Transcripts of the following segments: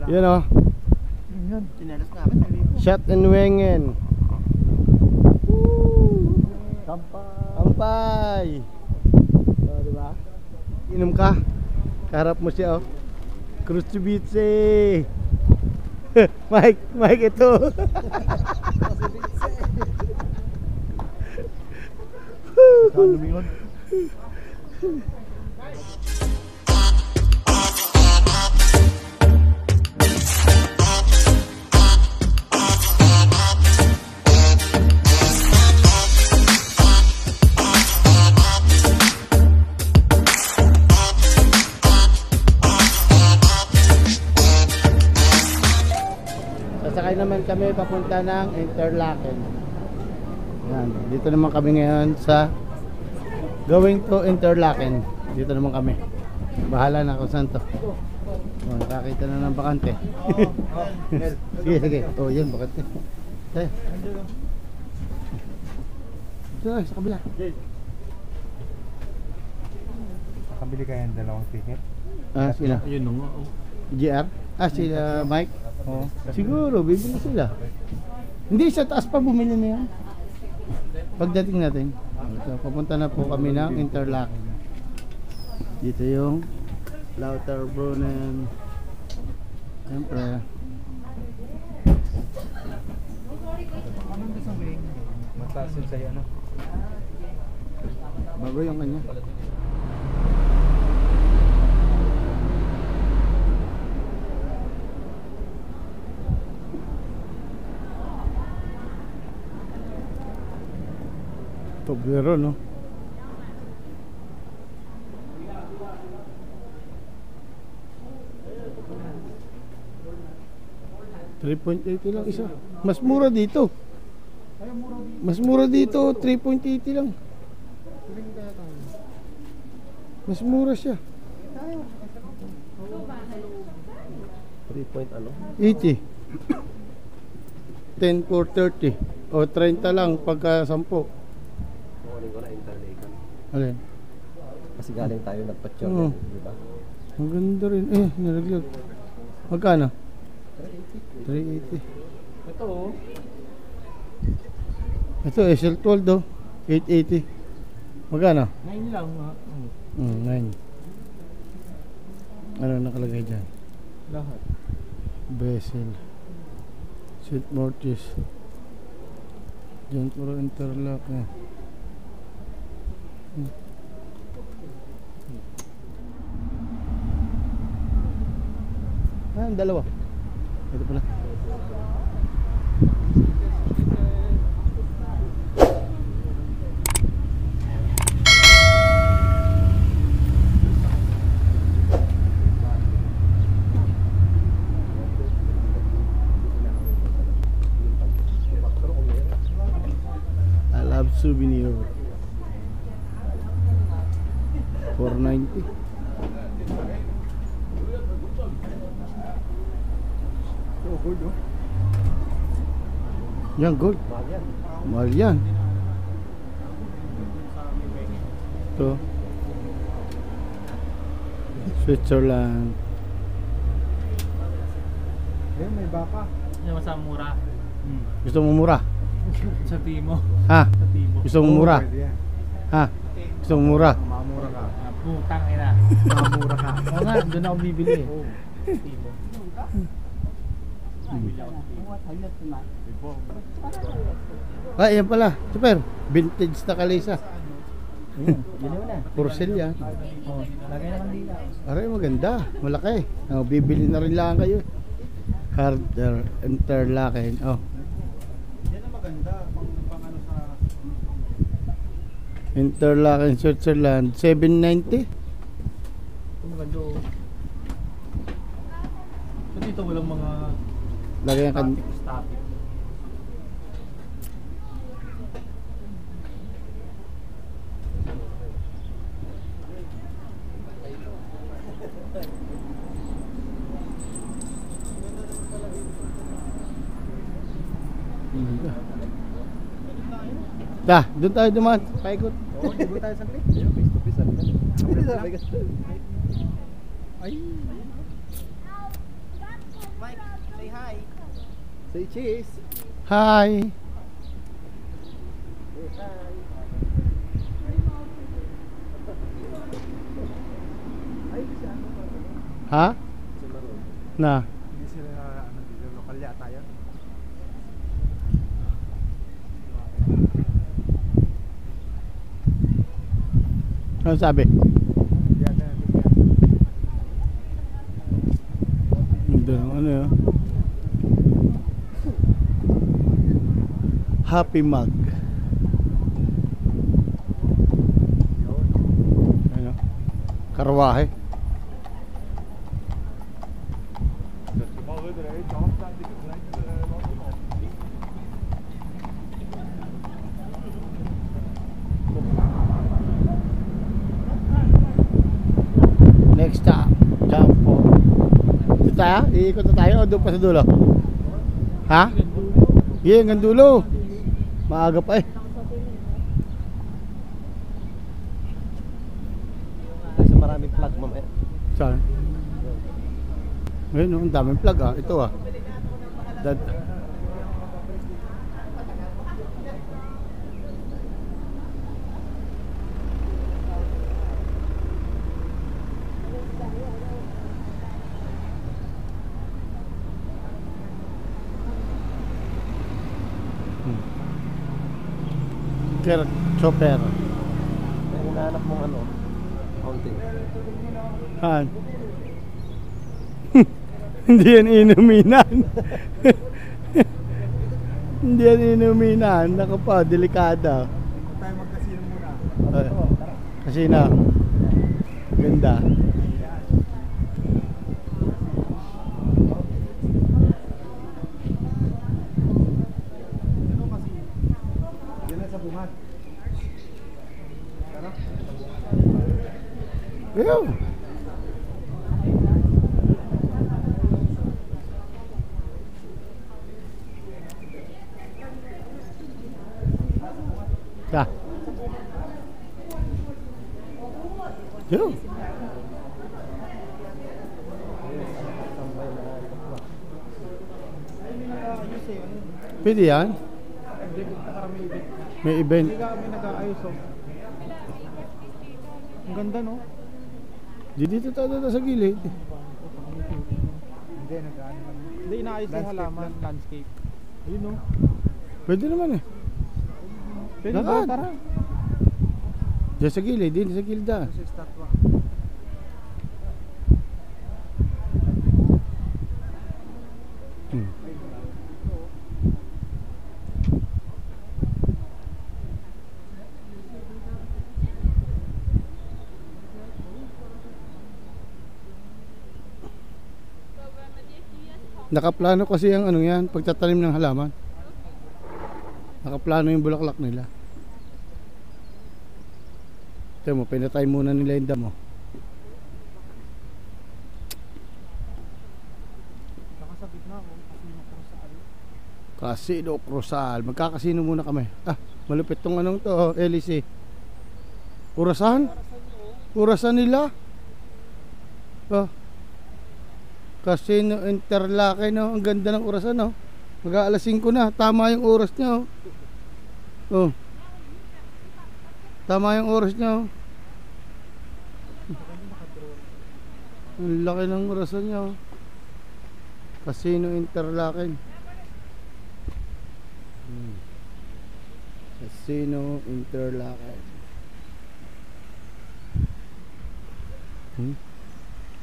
Yun o. Sinelas nga ako. Shot and Wengen. Kampay. O, diba? Inom ka. Kaharap mo siya, oh. Krusubitse. Mike ito. Lumingon. Sasakay naman kami papunta ng Interlaken. Yan, dito naman kami ngayon sa going to Interlaken. Dito naman kami. Bahala na kung saan to. Oh, nakakita na ng bakante. Sige. Oh, yun bakante. Tayo. Ito na, sa kabila. Nakabili kayo ng dalawang ticket? Ah, sino? Ayun nga. GR? Ah, sila Mike? Oo. Siguro, bibili sila. Hindi, sa taas pa bumili na yan. Pagdating natin. So, papunta na po kami ng Interlaken. Dito yung Lauterbrunnen. Siyempre. Mataas yun sa'yo, ano? Bago yung kanya. Toblerone, no? $3.80 lang isa. Mas mura dito. Mas mura dito, 3.80 lang. Mas mura siya. 80. 10 for 30. O 30 lang pagka 10. Kukunin ko na Interlaken. Alin? Kasi galing tayo nagpa-chore Oo. di ba? Ang ganda rin. Nilaglag. Magkano? 380. Ito oh. Ito, SL12 do. 880. Magkano? 9 lang. 9. Ano nakalagay dyan? Lahat. Bezel. St. Mortis. Dyan puro Interlaken. Ang dalawa. Ito pala. I love souvenir. 490. Oh, good oh. Yan, gold. Mahal yan. Ito. Switzerland. Ayun, may baka. Yung masama mura. Gusto mo mura? Sa Timo. Ha? Sa Timo. Gusto mo mura? Pwede yan. Ha? Gusto mo mura? Mamura ka. Putang ina. Mamura ka. Oo nga, doon ako bibili. Timo. Ah, yan pala. Super. Vintage na kalisa. Ayun, bili mo na. Porcel yan. Oo, lagay naman dito. Aray, maganda. Malaki. Oh, bibili na rin lang kayo. Harder Interlaken. Oh. Yan ang maganda. Pang ano sa... Interlaken, Switzerland. 790. Ito maganda oh. So dito walang mga Lagay ang kan... static. Doon tayo dumaan. Paikot. Oo, libo tayo sa clip. Ayun, face to face. Ay. Say hi. Say cheese. Hi. Ha? Na. Hindi sila ano dito, lokal yata yan. Ano sabi? Yan na natin yan. Doon, ano yun? Happy Mug. Ano? Karwahe. Next stop, Campo. Dito tayo? Iikot na tayo o doon pa sa dulo? Ha? Yeah, hanggang dulo. Maaga pa eh. Kasi maraming plug mamaya. Saan? Ayun, ang daming plug ah. Ito ah. Dad. Kirk Chopper. Kaya hinahanap mong ano, fountain. Han. Hindi yan inuminan. Hindi yan inuminan. Naku pa, delikada. Tayo magkasino muna. Kasi na. Ganda. Ano kasi? Yan na sa bungat. Ano? Ayun. Ya. Yo. Pwede yan? May event. Hindi kami nag-aayos oh. Ang ganda no? Di dito tayo sa gilid. Hindi, nag-aano lang. Hindi, inaayos yung halaman. Landscape. Ayun no? Pwede naman eh. Pwede ba? Lakad. Tara. Diyan sa gilid, din sa gilid ah. Sa statwa. Hmm. Nakaplano kasi ang ano yan, pagtatanim ng halaman. Nakaplano yung bulaklak nila. Ito mo, pinatay muna nila yung damo. Nakasabit na ako. Kasino ko sa ano. Casino Cruzal. Magkakasino muna kami. Ah, malupit tong anong to, LEC. Urasan? Urasan nila? Oh. Casino Interlaken, no? Ang ganda ng orasan, no? Mag-aalas 5 na. Tama yung oras niya, oh. Oh. Tama yung oras niya, oh. Ang laki ng orasan niya, oh. Casino Interlaken. Casino Interlaken.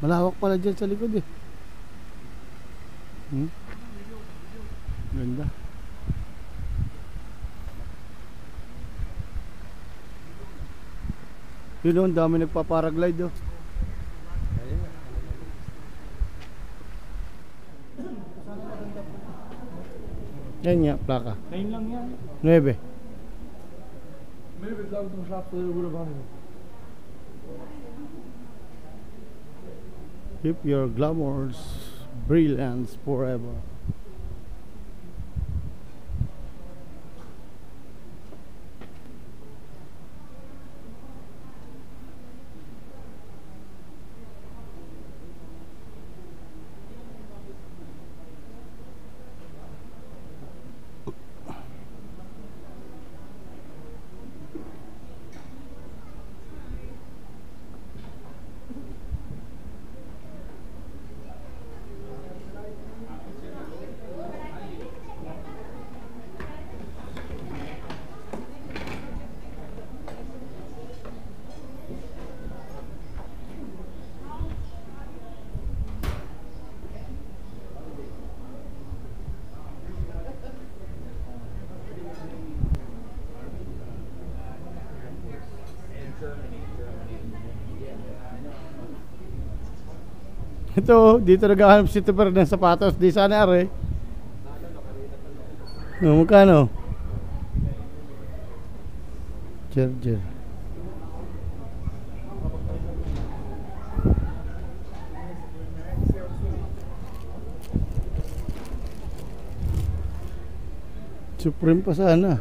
Malawak pala dyan sa likod eh. Ganda. Yun o, ang dami nagpa-paraglide oh. Yan nga, plaka. 9 lang yan. 9. May lang itong shop sa Bulacan. Keep your glamours brilliance forever. Ito, dito naghahanap si Tupper ng sapatos. Di sana are. No, magkano? Charger. Supreme pa sana.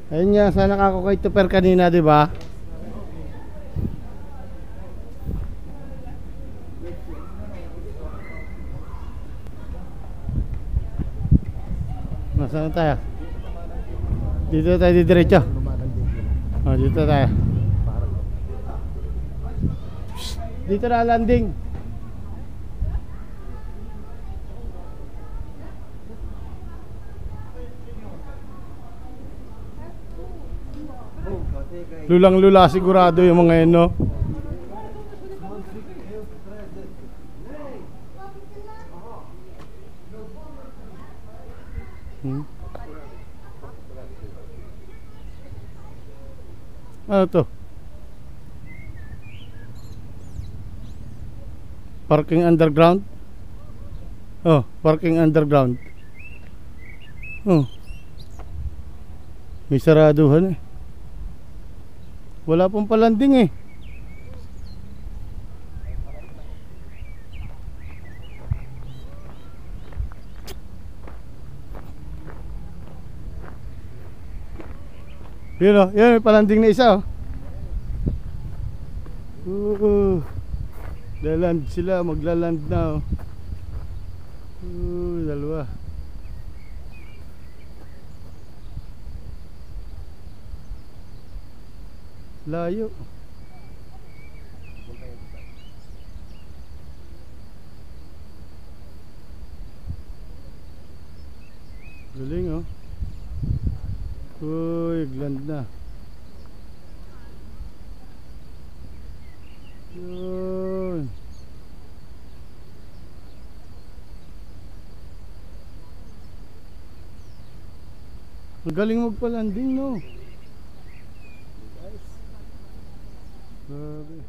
Ayun nga, sana ako kay Tupper kanina, di ba? Nasaan tayo? Dito tayo diretso. Oh, dito tayo. Shhh, dito na landing. Lulang-lula sigurado yung mga yun, no? Ano to? Parking underground? Oh, parking underground. Oh. May saraduhan eh. Wala pong palanding eh. Yun o, yun, may palanding na isa o. Laland sila, maglaland na o. Dalawa. Layo. Galing oh. Uy, land na. Yun. Magaling magpalanding no. Grabe.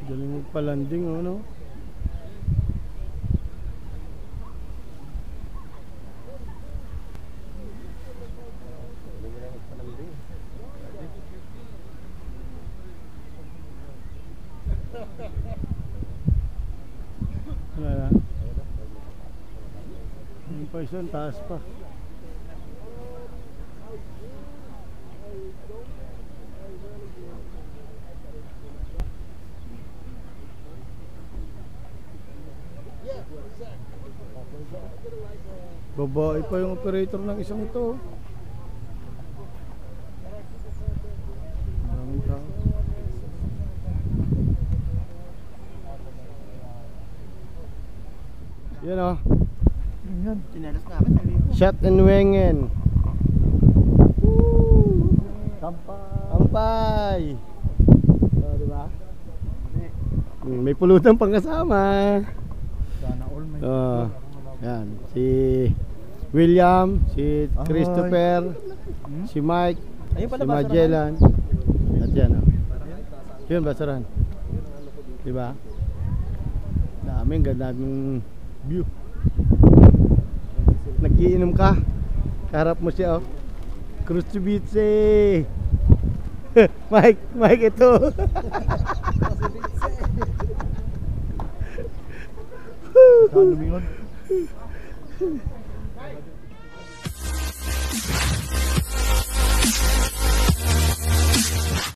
Galing magpalanding oh no. Wala na. Yung pa isa, taas pa. Babae pa yung operator ng isang ito. Maraming tao. Yan o. Yan, sinelas namin. Shot and wengen. Kampay. Kampay. O, diba? May pulutan pang kasama. Sana all may Yan. Si William, si Christopher, si Mike, Ayun si pala, Magellan. At yan o. Yun, basurahan. Diba? Daming, daming view. Nagiinom ka. Kaharap mo siya oh. Krusubitse. Mike ito. Lumingon.